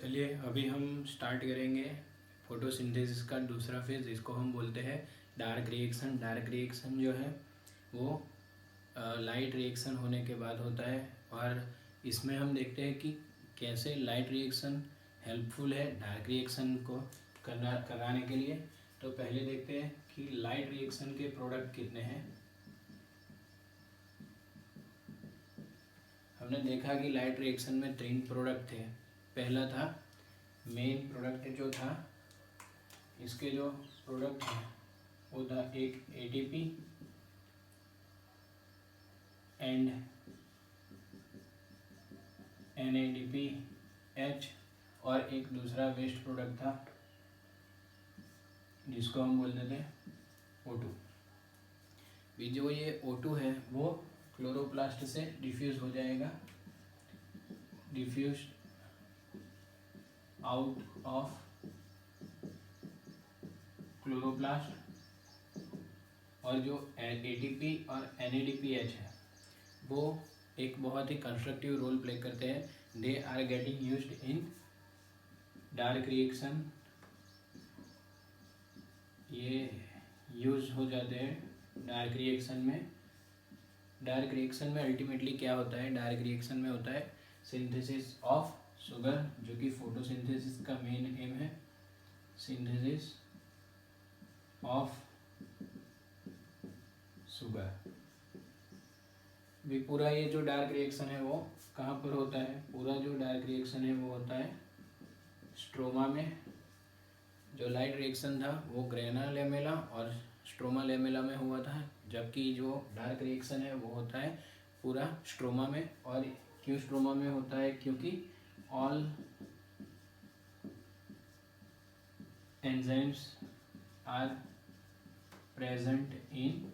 चलिए अभी हम स्टार्ट करेंगे फोटोसिंथेसिस का दूसरा फेज, जिसको हम बोलते हैं डार्क रिएक्शन। डार्क रिएक्शन जो है वो लाइट रिएक्शन होने के बाद होता है, और इसमें हम देखते हैं कि कैसे लाइट रिएक्शन हेल्पफुल है डार्क रिएक्शन को कराने के लिए। तो पहले देखते हैं कि लाइट रिएक्शन के प्रोडक्ट कितने हैं। हमने देखा कि लाइट रिएक्शन में 3 प्रोडक्ट थे। पहला था मेन प्रोडक्ट जो था, इसके जो प्रोडक्ट हैं वो था एक ATP एंड NADPH, और एक दूसरा वेस्ट प्रोडक्ट था जिसको हम बोलते थे O2। भी जो ये O2 है वो क्लोरोप्लास्ट से डिफ्यूज हो जाएगा, डिफ्यूज आउट ऑफ क्लोरोप्लास्ट। और जो ATP और NADPH है वो एक बहुत ही कंस्ट्रक्टिव रोल प्ले करते हैं। They are getting used in dark reaction. ये यूज हो जाते हैं डार्क रिएक्शन में। डार्क रिएक्शन में अल्टीमेटली क्या होता है, डार्क रिएक्शन में होता है सिंथेसिस ऑफ शुगर, जो कि फोटोसिंथेसिस का मेन एम है। सिंथेसिस ऑफ शुगर भी पूरा ये जो डार्क रिएक्शन है वो कहाँ पर होता है, पूरा जो डार्क रिएक्शन है वो होता है स्ट्रोमा में। जो लाइट रिएक्शन था वो ग्रेना लेमेला और स्ट्रोमा लेमेला में हुआ था, जबकि जो डार्क रिएक्शन है वो होता है पूरा स्ट्रोमा में। और क्यों स्ट्रोमा में होता है, क्योंकि all enzymes are present in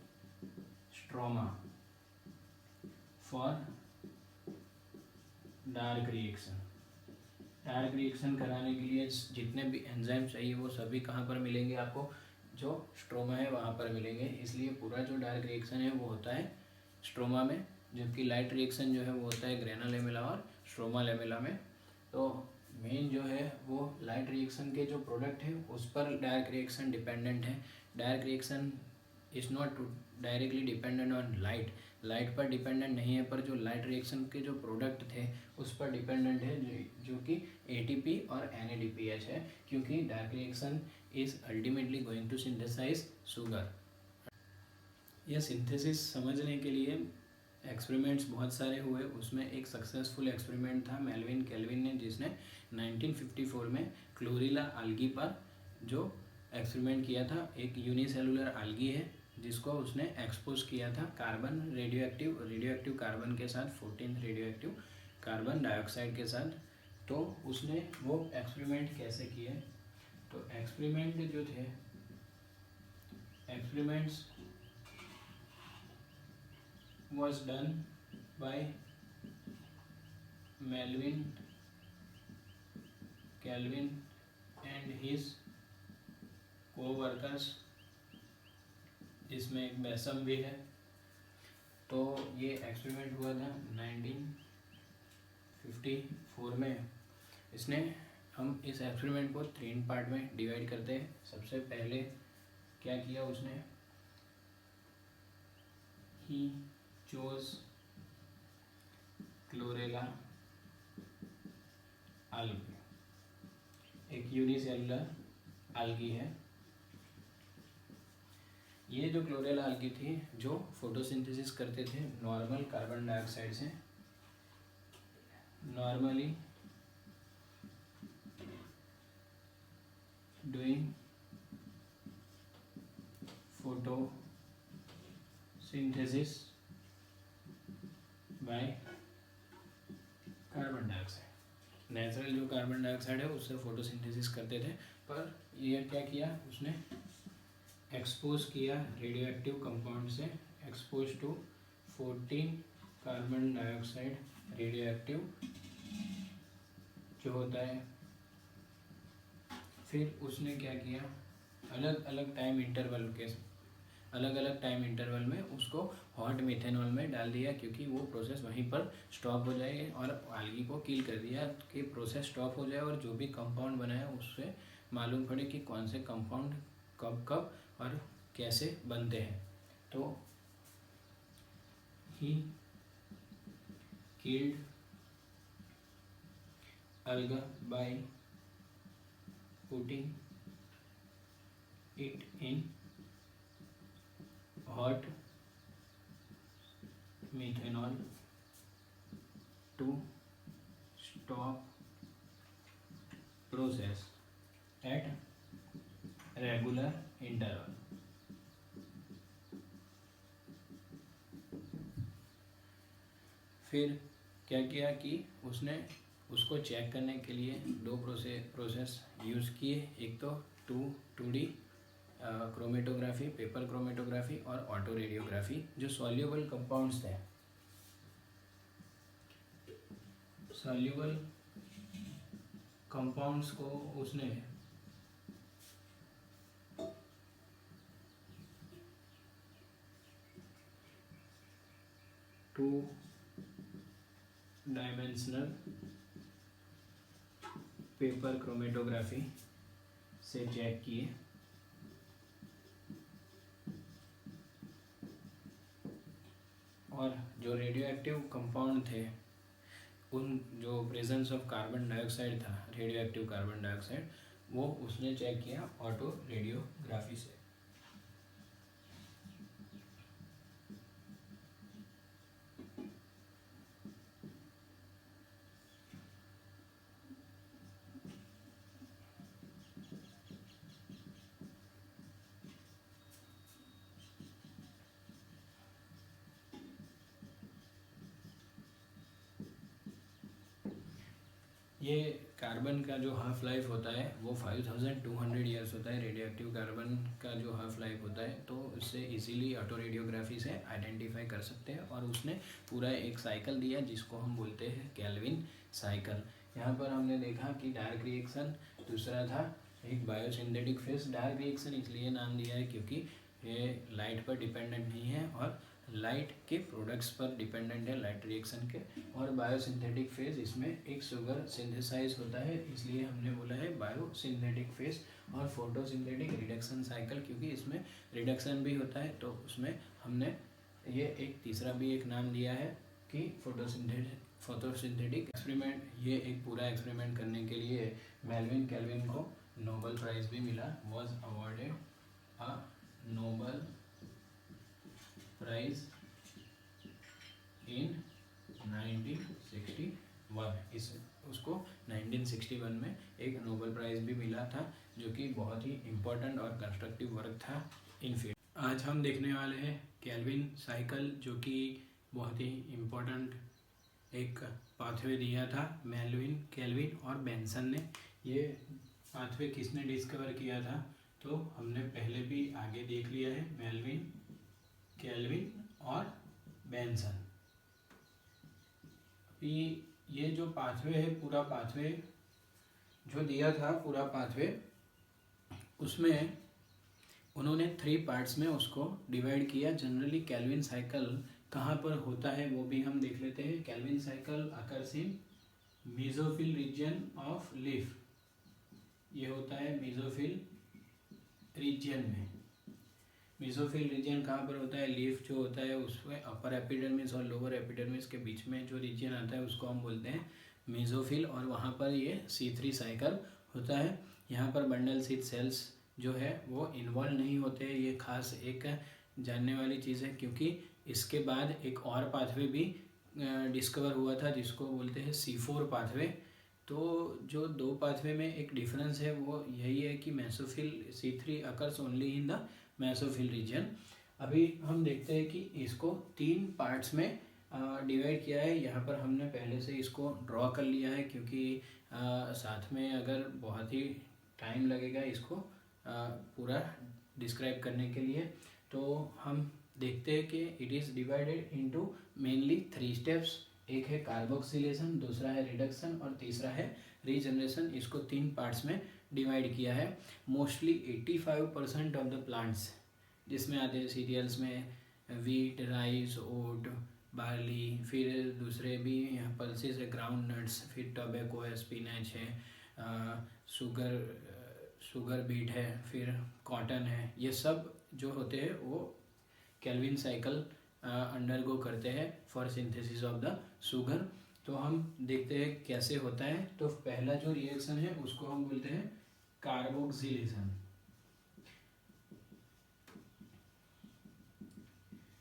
stroma for dark reaction. Dark reaction कराने के लिए जितने भी एंजाइम चाहिए वो सभी कहाँ पर मिलेंगे आपको, जो स्ट्रोमा है वहाँ पर मिलेंगे। इसलिए पूरा जो डार्क रिएक्शन है वो होता है स्ट्रोमा में, जबकि लाइट रिएक्शन जो है वो होता है ग्रेना लेमेला और स्ट्रोमा लेमेला में। तो मेन जो है वो लाइट रिएक्शन के जो प्रोडक्ट है उस पर डार्क रिएक्शन डिपेंडेंट है। Dark reaction is not directly dependent on light, light पर डिपेंडेंट नहीं है, पर जो लाइट रिएक्शन के जो प्रोडक्ट थे उस पर डिपेंडेंट है, जो कि ATP और NADPH है, क्योंकि dark reaction is ultimately going to synthesise sugar. यह सिंथेसिस समझने के लिए एक्सपेरिमेंट्स बहुत सारे हुए। उसमें एक सक्सेसफुल एक्सपेरिमेंट था मेल्विन केल्विन ने, जिसने 1954 में क्लोरीला आल्गी पर जो एक्सपेरिमेंट किया था। एक यूनिसेलुलर आल्गी है जिसको उसने एक्सपोज किया था कार्बन रेडियो एक्टिव कार्बन के साथ, 14 रेडियो एक्टिव कार्बन डाइऑक्साइड के साथ। तो उसने वो एक्सपेरिमेंट कैसे किए, तो एक्सपेरिमेंट जो थे, experiments was done by Melvin Kelvin and his co-workers, जिसमें एक बेसम भी है। तो ये एक्सपेरिमेंट हुआ था 1954 में। हम इस एक्सपेरिमेंट को 3 पार्ट में डिवाइड करते हैं। सबसे पहले क्या किया उसने, ही chose क्लोरेला आल्गी, एक यूनिसेलुलर आल्गी है। ये जो क्लोरेला आल्गी थी जो फोटोसिंथेसिस करते थे नॉर्मल कार्बन डाइऑक्साइड से, normally doing photosynthesis by carbon dioxide. Natural जो कार्बन डाइऑक्साइड है उससे फोटोसिंथेसिस करते थे, पर ये क्या किया उसने, एक्सपोज किया रेडियो एक्टिव कंपाउंड से, expose to 14 carbon dioxide radio active जो होता है। फिर उसने क्या किया, अलग अलग टाइम इंटरवल के अलग अलग टाइम इंटरवल में उसको हॉट मिथेनॉल में डाल दिया, क्योंकि वो प्रोसेस वहीं पर स्टॉप हो जाएगी और आल्गी को किल कर दिया कि प्रोसेस स्टॉप हो जाए और जो भी कंपाउंड बनाया उससे मालूम पड़े कि कौन से कंपाउंड कब कब और कैसे बनते हैं। तो ही killed alga by putting it in hot methanol to stop process at regular interval। फिर क्या किया कि उसने उसको चेक करने के लिए दो प्रोसेस यूज़ किए, एक तो 2D क्रोमेटोग्राफी, पेपर क्रोमेटोग्राफी और ऑटो रेडियोग्राफी। जो सॉल्युबल कंपाउंड्स थे, सॉल्युबल कंपाउंड्स को उसने टू डायमेंशनल पेपर क्रोमेटोग्राफी से चेक किए और जो रेडियो एक्टिव कंपाउंड थे उन जो प्रेजेंस ऑफ कार्बन डाइऑक्साइड था, रेडियो एक्टिव कार्बन डाइऑक्साइड, वो उसने चेक किया ऑटो रेडियोग्राफी से। ये कार्बन का जो हाफ लाइफ होता है वो 5200 ईयर्स होता है। रेडियो एक्टिव कार्बन का जो हाफ लाइफ होता है, तो इससे इजीली ऑटो रेडियोग्राफी से आइडेंटिफाई कर सकते हैं। और उसने पूरा एक साइकिल दिया जिसको हम बोलते हैं केल्विन साइकिल। यहाँ पर हमने देखा कि डार्क रिएक्शन, दूसरा था एक बायोसिंथेटिक फेज। डार्क रिएक्शन इसलिए नाम दिया है क्योंकि ये लाइट पर डिपेंडेंट नहीं है और लाइट के प्रोडक्ट्स पर डिपेंडेंट है, लाइट रिएक्शन के। और बायोसिंथेटिक फेज, इसमें एक शुगर सिंथेसाइज होता है, इसलिए हमने बोला है बायोसिंथेटिक फेज। और फोटोसिंथेटिक रिडक्शन साइकिल, क्योंकि इसमें रिडक्शन भी होता है, तो उसमें हमने ये एक तीसरा भी एक नाम दिया है कि फोटोसिंथेटिक एक्सपेरिमेंट। ये एक पूरा एक्सपेरिमेंट करने के लिए मेल्विन केल्विन को नोबेल प्राइज़ भी मिला, was awarded a Nobel prize in 1961। उसको 1961 में एक नोबेल प्राइज़ भी मिला था, जो कि बहुत ही इम्पोर्टेंट और कंस्ट्रक्टिव वर्क था इन फील्ड। आज हम देखने वाले हैं केल्विन साइकिल, जो कि बहुत ही इम्पोर्टेंट एक पाथवे दिया था मेल्विन, केल्विन और बेंसन ने। ये पाथवे किसने डिस्कवर किया था, तो हमने पहले भी आगे देख लिया है, मेल्विन, केल्विन और बेंसन। ये जो पाथवे है, पूरा पाथवे जो दिया था, पूरा पाथवे, उसमें उन्होंने 3 पार्ट्स में उसको डिवाइड किया। जनरली केल्विन साइकिल कहाँ पर होता है वो भी हम देख लेते हैं। Calvin cycle occurs in mesophyll region of leaf. ये होता है मेसोफिल रीजन में। मेसोफिल रीजन कहाँ पर होता है, लीफ जो होता है उसमें अपर एपिडर्मिस और लोअर एपिडर्मिस के बीच में जो रीजन आता है उसको हम बोलते हैं मेसोफिल। और वहाँ पर ये C3 साइकिल होता है। यहाँ पर बंडल सीड सेल्स जो है वो इन्वॉल्व नहीं होते। ये खास एक जानने वाली चीज़ है, क्योंकि इसके बाद एक और पाथवे भी डिस्कवर हुआ था जिसको बोलते हैं C4 पाथवे। तो जो 2 पाथवे में एक डिफरेंस है वो यही है कि mesophyll C3 occurs only in the mesophyll region. अभी हम देखते हैं कि इसको 3 पार्ट्स में डिवाइड किया है। यहाँ पर हमने पहले से इसको ड्रॉ कर लिया है, क्योंकि साथ में अगर बहुत ही टाइम लगेगा इसको पूरा डिस्क्राइब करने के लिए। तो हम देखते हैं कि it is divided into mainly 3 steps. एक है कार्बोक्सिलेशन, दूसरा है रिडक्शन और तीसरा है रीजनरेशन। इसको 3 पार्ट्स में डिवाइड किया है। मोस्टली 85% ऑफ द प्लांट्स जिसमें आते हैं सीरियल्स में वीट, राइस, ओट, बार्ली, फिर दूसरे भी यहाँ पल्सेस है, ग्राउंड नट्स, फिर टोबैको है, स्पिनच है, शुगर बीट है, फिर कॉटन है। ये सब जो होते हैं वो केल्विन साइकिल अंडरगो करते हैं for synthesis of the sugar. तो हम देखते हैं कैसे होता है। तो पहला जो रिएक्शन है उसको हम बोलते हैं कार्बोक्सिलेशन।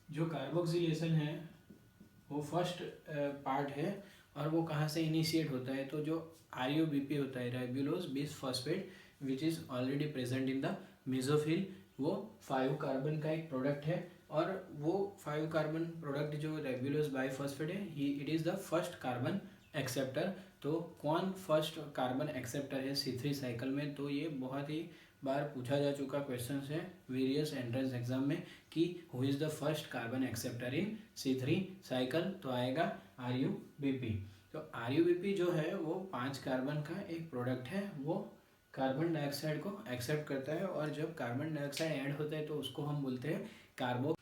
जो कार्बोक्सिलेशन है वो फर्स्ट पार्ट है और वो कहाँ से इनिशिएट होता है, तो जो RUBP होता है, ribulose bis phosphate, which is already present in the mesophyll, वो 5 कार्बन का एक प्रोडक्ट है। और वो 5 कार्बन प्रोडक्ट जो रेगुलोज बाइफॉस्फेट है, it is the first carbon acceptor. तो कौन फर्स्ट कार्बन एक्सेप्टर है C3 साइकिल में, तो ये बहुत ही बार पूछा जा चुका क्वेश्चन है वेरियस एंट्रेंस एग्जाम में कि who is the first carbon acceptor in C3 cycle, तो आएगा RUBP। तो RUBP जो है वो 5 कार्बन का एक प्रोडक्ट है, वो कार्बन डाइऑक्साइड को एक्सेप्ट करता है और जब कार्बन डाइऑक्साइड ऐड होता है तो उसको हम बोलते हैं कार्बो।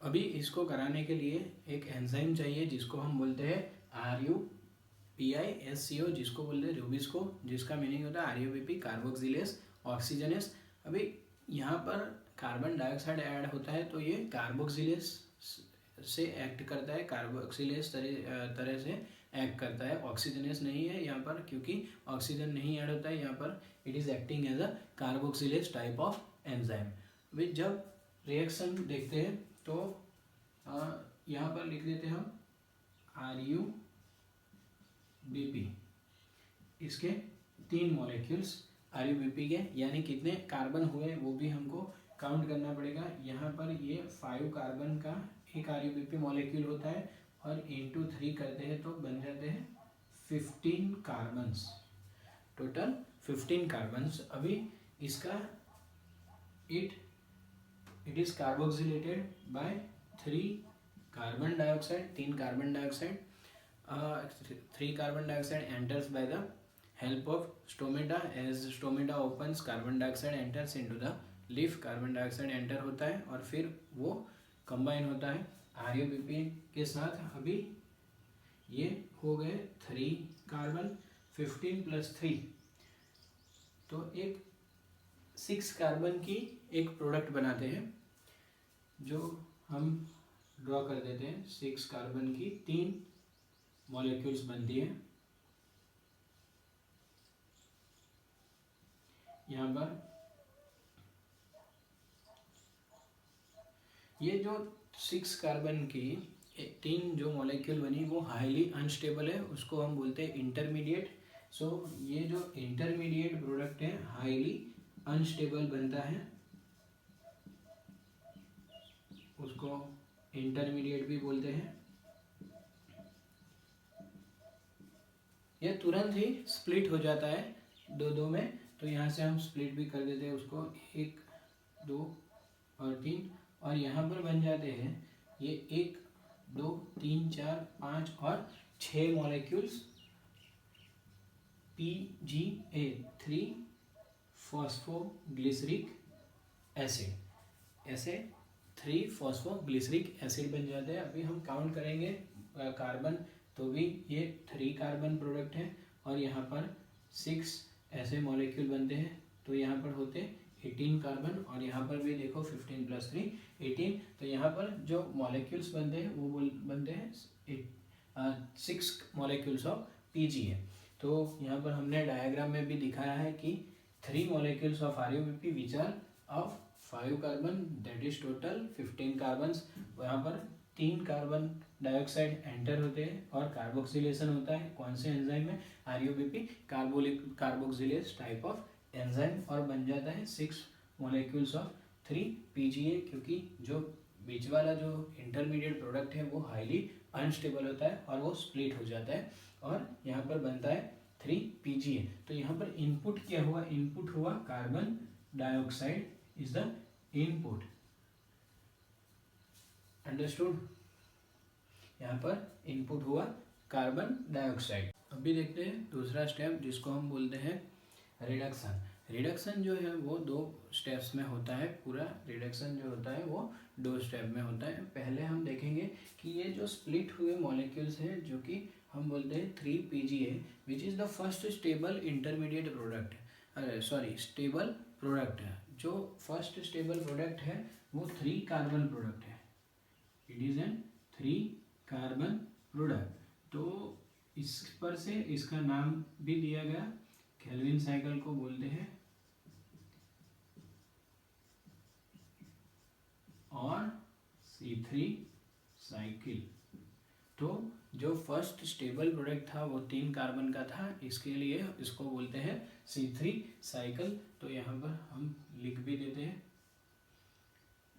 अभी इसको कराने के लिए एक एंजाइम चाहिए जिसको हम बोलते हैं RUPISCO, जिसको बोलते हैं रूबिस्को, जिसका मीनिंग होता है RUBP कार्बोक्सिलेस ऑक्सीजनेस। अभी यहाँ पर कार्बन डाइऑक्साइड ऐड होता है तो ये कार्बोक्सिलेस से एक्ट करता है, कार्बोक्सिलेस तरह से एक्ट करता है, ऑक्सीजनेस नहीं है यहाँ पर, क्योंकि ऑक्सीजन नहीं ऐड होता है यहाँ पर। It is acting as a carboxylase type of enzyme. अभी जब रिएक्शन देखते हैं तो यहाँ पर लिख देते हैं हम RUBP, इसके 3 मॉलिक्यूल्स RUBP के, यानी कितने कार्बन हुए वो भी हमको काउंट करना पड़ेगा। यहाँ पर ये 5 कार्बन का एक RUBP मॉलिक्यूल होता है और इंटू 3 करते हैं तो बन जाते हैं 15 कार्बन्स, टोटल 15 कार्बन्स। अभी इसका it is carboxylated by 3 carbon dioxide, 3 carbon dioxide, 3 carbon dioxide enters by the help of stomata, as stomata opens carbon dioxide enters into the leaf, carbon dioxide enter होता है और फिर वो combine होता है RUBP के साथ। अभी ये हो गए 3 कार्बन, 15 + 3 तो एक 6 कार्बन की एक प्रोडक्ट बनाते हैं, जो हम ड्रॉ कर देते हैं। 6 कार्बन की 3 मॉलिक्यूल्स बनती है। यहाँ पर ये जो 6 कार्बन की 3 जो मॉलिक्यूल बनी वो हाईली अनस्टेबल है, उसको हम बोलते हैं इंटरमीडिएट। सो ये जो इंटरमीडिएट प्रोडक्ट है हाईली अनस्टेबल बनता है, उसको इंटरमीडिएट भी बोलते हैं। ये तुरंत ही स्प्लिट हो जाता है 2-2 में, तो यहाँ से हम स्प्लिट भी कर देते हैं उसको, 1, 2 और 3, और यहाँ पर बन जाते हैं ये 1, 2, 3, 4, 5 और 6 मॉलिक्यूल्स PGA, 3 फॉस्फोग्लिसरिक एसिड, ऐसे 3 फॉस्फोग्लिसरिक एसिड बन जाते हैं। अभी हम काउंट करेंगे कार्बन, तो भी ये 3 कार्बन प्रोडक्ट है और यहाँ पर 6 ऐसे मॉलिक्यूल बनते हैं, तो यहाँ पर होते 18 कार्बन, और यहाँ पर भी देखो 15 + 3 18। तो यहाँ पर जो मॉलिक्यूल्स बनते हैं वो बनते हैं 6 मॉलिक्यूल्स ऑफ PGA। तो यहाँ पर हमने डायग्राम में भी दिखाया है कि 3 molecules of RUBP which are of 5 carbon, that is total 15 carbons. यहाँ पर 3 कार्बन डाइऑक्साइड एंटर होते हैं और कार्बोक्सिलेशन होता है। कौन से एंजाइम में? RUBP carboxylase type of enzyme, और बन जाता है 6 मॉलिक्यूल्स ऑफ 3 PGA, क्योंकि जो बीच वाला जो इंटरमीडिएट प्रोडक्ट है वो हाईली अनस्टेबल होता है और वो स्प्लिट हो जाता है, और यहाँ पर बनता है 3 PGA। तो यहाँ पर इनपुट क्या हुआ? इनपुट हुआ carbon dioxide is the input, understood? यहाँ पर इनपुट हुआ कार्बन डाइऑक्साइड। अभी देखते हैं दूसरा स्टेप जिसको हम बोलते हैं रिडक्शन। रिडक्शन जो है वो 2 स्टेप्स में होता है। पूरा रिडक्शन जो होता है वो 2 स्टेप में होता है। पहले हम देखेंगे कि ये जो स्प्लिट हुए मॉलिक्यूल्स हैं जो कि हम बोलते हैं 3PGA which is the first stable intermediate product, stable product है। जो फर्स्ट स्टेबल प्रोडक्ट है वो 3 कार्बन प्रोडक्ट है। It is an 3 carbon product. तो इस पर से इसका नाम भी दिया गया, केल्विन साइकिल को बोलते हैं, और C3 साइकिल। तो जो फर्स्ट स्टेबल प्रोडक्ट था वो 3 कार्बन का था, इसके लिए इसको बोलते हैं C3 साइकिल। तो यहाँ पर हम लिख भी देते हैं,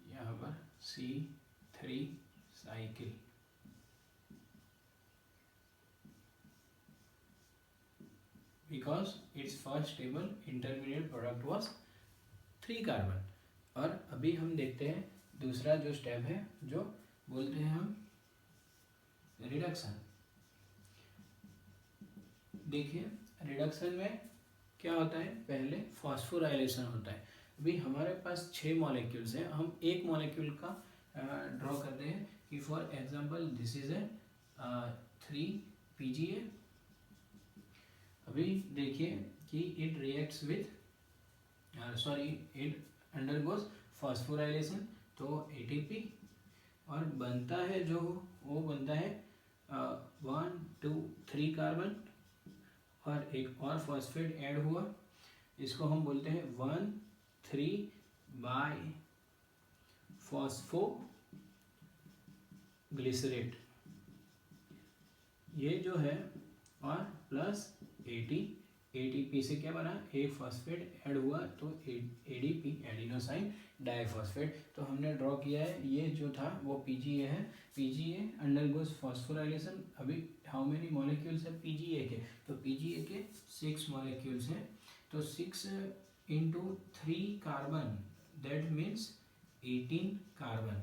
यहाँ पर C3 cycle. Because it's first stable intermediate product was 3 carbon. और अभी हम देखते हैं दूसरा जो स्टेप है जो बोलते हैं हम रिडक्शन। देखिए रिडक्शन में क्या होता है, पहले फॉस्फोराइलेशन होता है। अभी हमारे पास 6 मॉलिक्यूल्स हैं, हम एक मॉलिक्यूल का ड्रॉ करते हैं कि for example this is a 3PGA। अभी देखिए कि it reacts with it undergoes phosphorylation, तो ATP, और बनता है जो वो बनता है 1 2 3 कार्बन, और एक और फॉस्फेट ऐड हुआ, इसको हम बोलते हैं 1,3 बाई फॉस्फोग्लिसरेट। ये जो है, और प्लस ATP से क्या बना, एक फॉस्फेट ऐड हुआ तो ADP, एडिनोसाइन डाइफॉस्फेट। तो हमने ड्रॉ किया है, ये जो था वो PGA है। PGA undergoes phosphorylation. अभी हाउ मेनी मॉलिक्यूल्स है PGA के, तो PGA के 6 मॉलिक्यूल्स हैं। तो 6 into 3 carbon, that means 18 carbon.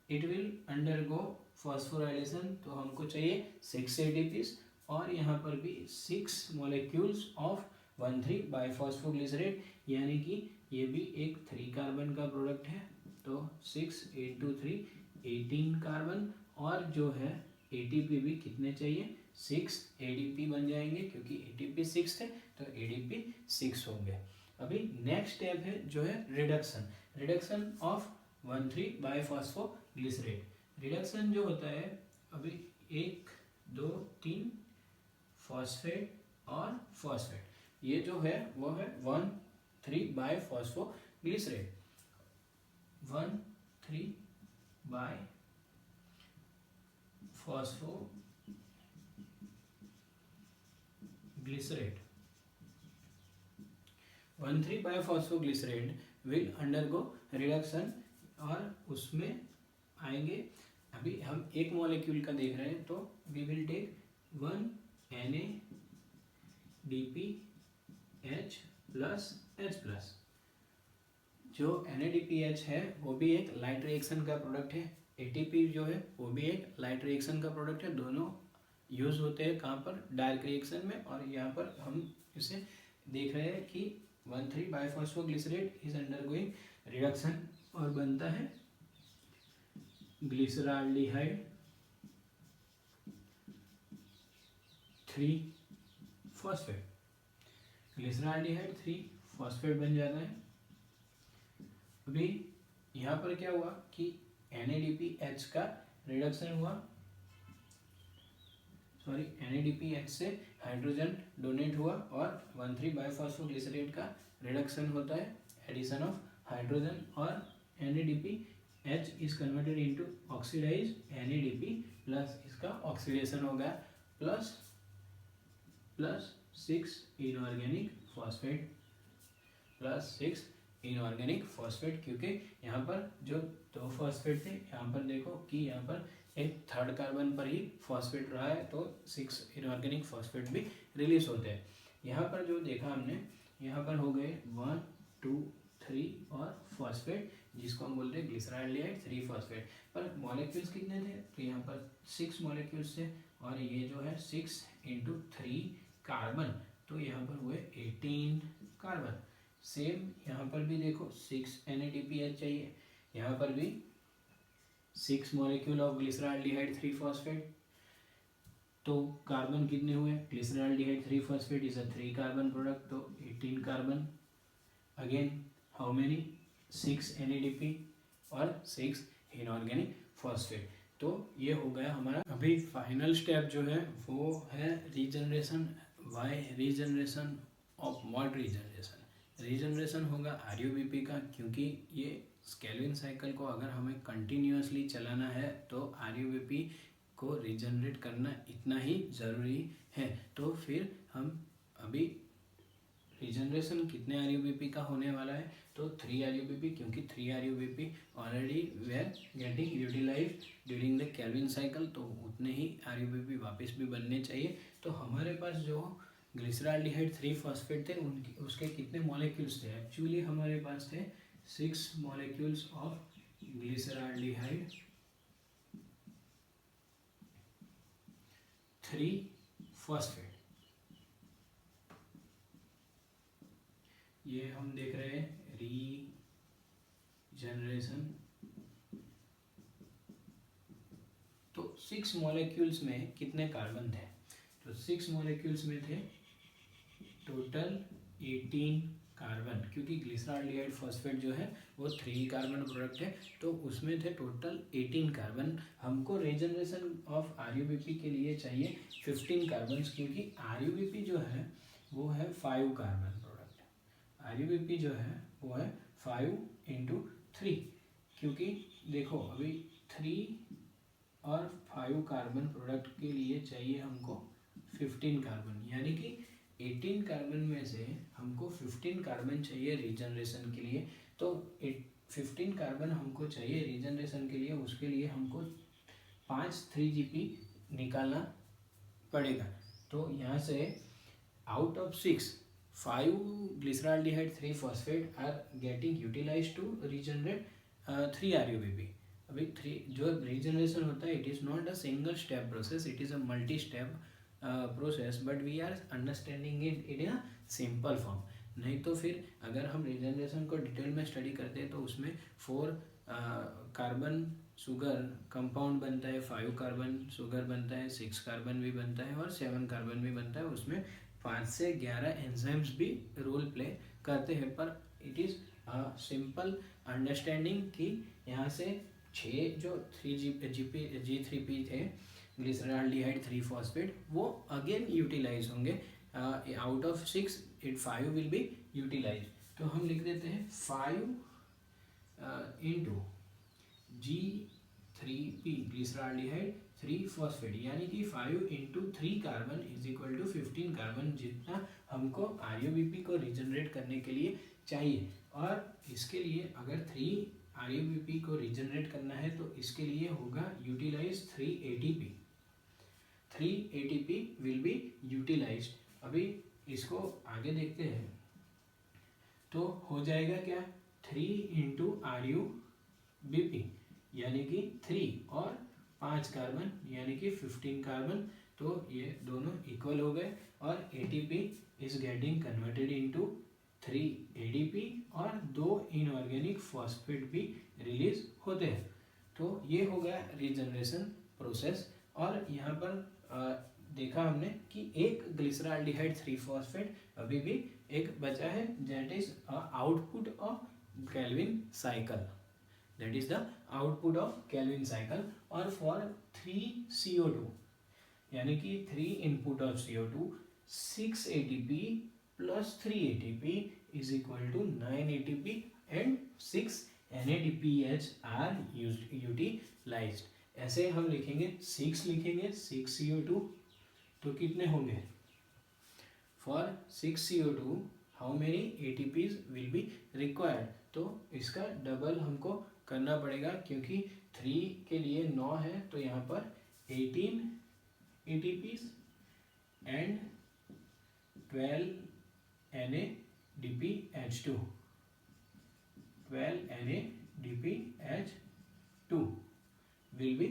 It will undergo phosphorylation, तो हमको चाहिए 6 ATPs, और यहाँ पर भी 6 मॉलिक्यूल्स ऑफ 1,3 बाईफॉस्फोग्लिसरेट, यानी कि ये भी एक 3 कार्बन का प्रोडक्ट है। तो 6 into 3 18 कार्बन, और जो है ATP भी कितने चाहिए, 6 ADP बन जाएंगे, क्योंकि ATP 6 थे तो ADP 6 होंगे। अभी नेक्स्ट स्टेप है जो है रिडक्शन। Reduction of 1,3 बाईफॉस्फोग्लिसरेट। रिडक्शन जो होता है, अभी 1 2 3 फॉस्फेट और फॉस्फेट, ये जो है वो है 1,3 by phosphoglycerate. 1,3 by phosphoglycerate. 1,3 by phosphoglycerate will undergo reduction, और उसमें आएंगे, अभी हम एक मॉलिक्यूल का देख रहे हैं, तो we will take 1 NADPH plus H plus. जो NADPH है वो भी एक लाइट रिएक्शन का प्रोडक्ट है, ATP जो है वो भी एक लाइट रिएक्शन का प्रोडक्ट है। दोनों यूज होते हैं कहाँ पर, डार्क रिएक्शन में। और यहाँ पर हम इसे देख रहे हैं कि 1,3 बाईफॉस्फोग्लिसरेट इज अंडरगोइंग रिडक्शन, और बनता है ग्लिसरॉल्डिहाइड 3 फॉस्फेट। ग्लिसरॉल्डिहाइड 3 फॉस्फेट बन जाता है। अभी यहाँ पर क्या हुआ कि NADPH का रिडक्शन हुआ, NADPH से हाइड्रोजन डोनेट हुआ, और 1,3 बाईफॉस्फोग्लिसरेट का रिडक्शन होता है, एडिशन ऑफ हाइड्रोजन, और NADPH is converted into oxidise NADP plus, इसका ऑक्सीडेशन हो गया, plus 6 inorganic phosphate, plus 6 inorganic phosphate, क्योंकि यहाँ पर जो 2 फॉस्फेट थे, यहाँ पर देखो कि यहाँ पर एक 3rd कार्बन पर ही फॉस्फेट रहा है, तो 6 इनऑर्गेनिक फॉस्फेट भी रिलीज होते हैं। यहाँ पर जो देखा हमने, यहाँ पर हो गए 1 2 3 और फॉस्फेट, जिसको हम बोलते हैं ग्लिसरॉल्डिहाइड 3 फॉस्फेट। पर मॉलिक्यूल्स कितने थे, तो यहाँ पर 6 मॉलिक्यूल्स थे, और ये जो है 6 into 3 कार्बन, तो यहाँ पर हुए 18 कार्बन। सेम यहाँ पर भी देखो 6 NADPH चाहिए, यहाँ पर भी 6 मॉलिक्यूल ऑफ ग्लिसरॉल्डिहाइड 3-फॉस्फेट। तो कार्बन कितने हुए, glyceraldehyde three phosphate is a 3 carbon product, तो 18 carbon. Again how many, 6 NADP और 6 इनऑर्गेनिक फॉस्फेट। तो ये हो गया हमारा। अभी फाइनल स्टेप जो है वो है regeneration. Why regeneration of what regeneration? Regeneration होगा RUBP का, क्योंकि ये केल्विन साइकिल को अगर हमें कंटिन्यूअसली चलाना है तो RUBP को रीजनरेट करना इतना ही ज़रूरी है। तो फिर हम अभी रीजनरेशन कितने RUBP का होने वाला है, तो 3 RUBP, क्योंकि 3 RUBP already were getting utilise during the Calvin cycle, तो उतने ही RUBP वापस भी बनने चाहिए। तो हमारे पास जो ग्लिसरॉल्डिहाइड 3-फॉस्फेट थे उसके कितने मॉलिक्यूल्स थे? एक्चुअली हमारे पास थे 6 मॉलिक्यूल्स ऑफ ग्लिसरॉल्डिहाइड 3-फॉस्फेट। ये हम देख रहे हैं रीजनरेशन। तो 6 मॉलिक्यूल्स में कितने कार्बन थे? तो 6 मॉलिक्यूल्स में थे टोटल 18 कार्बन, क्योंकि ग्लिसरॉल्डिहाइड फॉस्फेट जो है वो 3 कार्बन प्रोडक्ट है, तो उसमें थे टोटल 18 कार्बन। हमको रीजनरेशन ऑफ RUBP के लिए चाहिए 15 कार्बन, क्योंकि RUBP जो है वो है 5 कार्बन प्रोडक्ट। RUBP जो है वो है 5 × 3, क्योंकि देखो अभी 3 और 5 कार्बन प्रोडक्ट के लिए चाहिए हमको 15 कार्बन, यानी कि 18 कार्बन में से हमको 15 कार्बन चाहिए रीजनरेशन के लिए। तो 15 कार्बन हमको चाहिए रीजनरेशन के लिए, उसके लिए हमको 5 3GP निकालना पड़ेगा। तो यहाँ से out of 6, 5 glyceraldehyde three phosphate are getting utilise to regenerate 3 RUBP। अभी 3 जो रीजनरेशन होता है, it is not a single step process, it is a multi step process, but we are understanding it in a simple form. नहीं तो फिर अगर हम regeneration को डिटेल में स्टडी करते हैं तो उसमें 4 कार्बन शुगर कंपाउंड बनता है, 5 कार्बन शुगर बनता है, 6 कार्बन भी बनता है और 7 कार्बन भी बनता है। उसमें 5 से 11 एंजाइम्स भी रोल प्ले करते हैं। पर इट इज़ सिंपल अंडरस्टैंडिंग कि यहाँ से 6 जो 3G3P थे ग्लिसरॉल्डिहाइड 3-फॉस्फेट, वो अगेन यूटिलाइज होंगे। Out of 6 5 will be utilise. तो हम लिख देते हैं 5 × G3P ग्लिसरॉल्डिहाइड 3-फॉस्फेट, यानी कि 5 × 3 carbon is equal to 15 carbon, जितना हमको RUBP को रीजनरेट करने के लिए चाहिए। और इसके लिए अगर 3 RUBP को रीजनरेट करना है तो इसके लिए होगा utilise 3 ATP। 3 ATP will be utilised. अभी इसको आगे देखते हैं तो हो जाएगा क्या, 3 × RUBP यानी कि 3 और 5 कार्बन यानी कि 15 कार्बन, तो ये दोनों इक्वल हो गए और ATP is getting converted into 3 ADP और 2 इनऑर्गेनिक फॉस्फेट भी रिलीज होते हैं। तो ये हो गया रीजनरेशन प्रोसेस। और यहाँ पर देखा हमने कि एक ग्लिसरॉल्डिहाइड 3-फॉस्फेट अभी भी एक बचा है, that is output of Calvin cycle, that is the output of Calvin cycle. और फॉर 3 CO2 यानी कि 3 input of CO2, 6 ATP plus 3 ATP is equal to 9 ATP and 6 NADPH are utilized। ऐसे हम लिखेंगे 6 लिखेंगे 6 CO2, तो कितने होंगे, for 6 CO2 how many ATPs will be required. तो इसका डबल हमको करना पड़ेगा, क्योंकि 3 के लिए 9 है, तो यहाँ पर 18 ATPs and 12 NADPH2 will be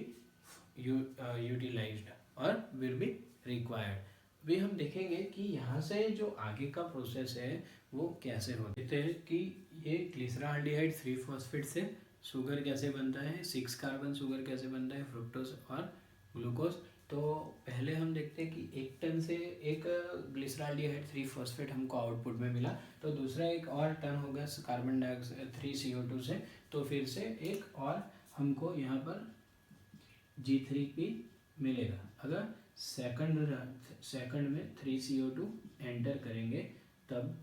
utilized or will be required। भी हम देखेंगे कि यहाँ से जो आगे का प्रोसेस है वो कैसे होते हैं कि ये ग्लिसराल्डिहाइड 3 फॉस्फेट से शुगर कैसे बनता है, 6 कार्बन शुगर कैसे बनता है, फ्रुक्टोज और ग्लूकोज। तो पहले हम देखते हैं कि 1 टन से एक ग्लिसराल्डिहाइड 3 फॉस्फेट हमको आउटपुट में मिला, तो दूसरा एक और टन होगा कार्बन डाइऑक्साइड 3 CO2 से, तो फिर से एक और हमको यहाँ पर G3P मिलेगा। अगर सेकंड में 3 CO2 एंटर करेंगे, तब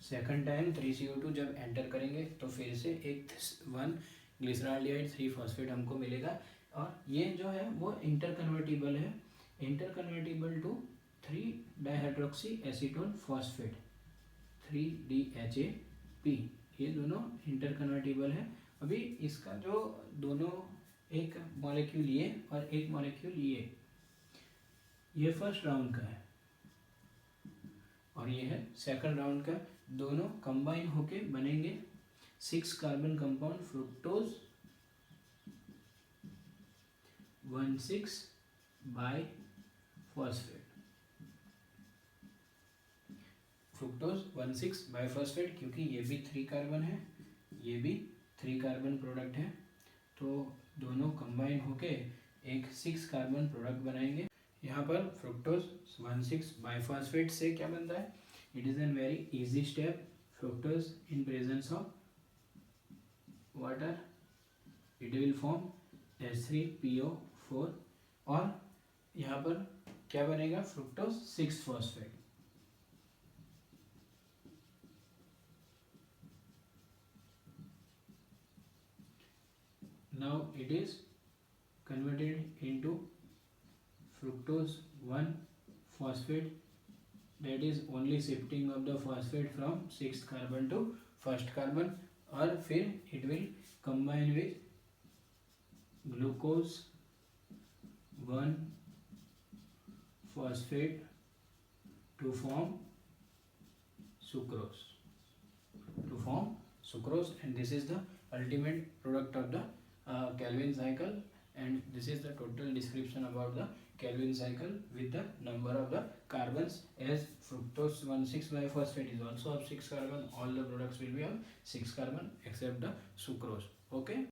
सेकंड टाइम 3 CO2 जब एंटर करेंगे तो फिर से एक 1 ग्लिसराल्डिहाइड 3 फॉस्फेट हमको मिलेगा। और ये जो है वो इंटरकन्वर्टिबल है, interconvertible to 3 dihydroxy acetone phosphate 3DHAP, ये दोनों इंटरकन्वर्टिबल है। अभी इसका जो दोनों एक मॉलिक्यूल ये और एक मॉलिक्यूल ये फर्स्ट राउंड का है और ये है सेकंड राउंड का, दोनों कंबाइन होके बनेंगे 6 carbon compound fructose 1,6 by phosphate, fructose 1,6 by phosphate, क्योंकि ये भी 3 कार्बन है, ये भी 3 कार्बन प्रोडक्ट है, तो दोनों कंबाइन होके एक 6 कार्बन प्रोडक्ट बनाएंगे। यहाँ पर फ्रुक्टोज 1,6 बाई फॉस्फेट से क्या बनता है, it is an very easy step, fructose in presence of water it will form H3PO4 और यहाँ पर क्या बनेगा, fructose 6 phosphate. Now it is converted into fructose 1 phosphate, that is only shifting of the phosphate from 6th carbon to 1st carbon, और फिर it will combine with glucose 1 phosphate to form sucrose, and this is the ultimate product of the Calvin cycle, and this is the total description about the Calvin cycle with the number of the carbons, as fructose 1,6 biphosphate is also of 6 carbon, all the products will be of 6 carbon except the sucrose. Okay.